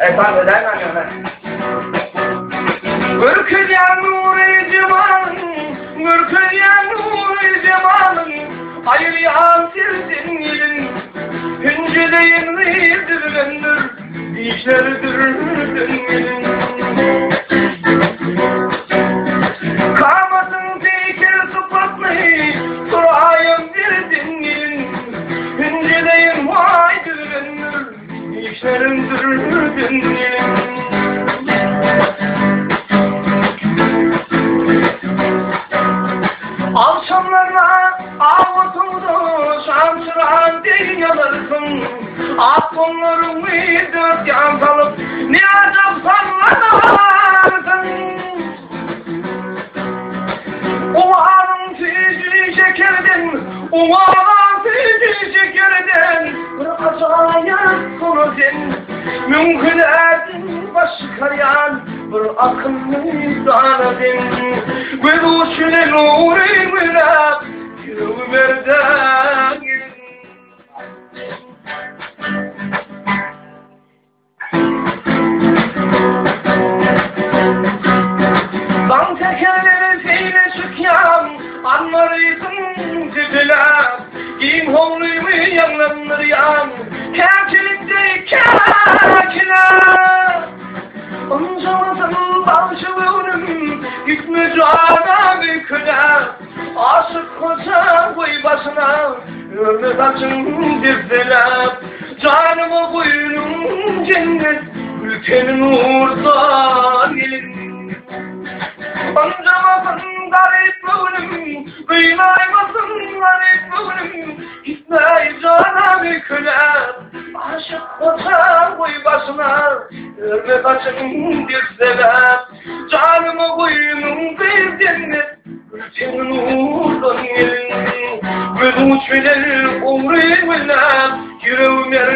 Efendim Ürküyen nur-i cemalın, ürküyen nur-i cemalın, hayır yansırsın gelin, hünceleyin rızdırgındır, işlerdir gelin. Kamasın fikir sıfatlı, sorayım dirdin gelin, hünceleyin vaydırgındır, işlerindir gelin. Akşamlarla avutuldu şamşıran değil yanarsın. Aklınlarımı dört yan salıp ne acap sallanarsın. Umarım feci şekerden, umarım feci şekerden bırakacağım sonu sen. Mümkün erdin başka yan bir akıllı zanedin. Ve bu şüne nuri mürab yürümerden gelin. Dan tekerleri seyle şükyan anlarıydın tipiler. Giyim hovluymu yanlanır yan kerkilikte kerkiler. Ancamazın bağışılığının hükmü cana büküler. Aşık koca koy başına ömür açın dizdiler. Canımı buyurun cennet ülkenin uğurdan gelin. Ancamazın garip bölüm kıymaymasın garip bölüm gitmeyi cana büküler. Aşık koca koy başına ömür açın dizdiler. Canımı buyurun bir cennet ülkenin uğurdan gelin. Ve bu çöler umri bilmem yüreğime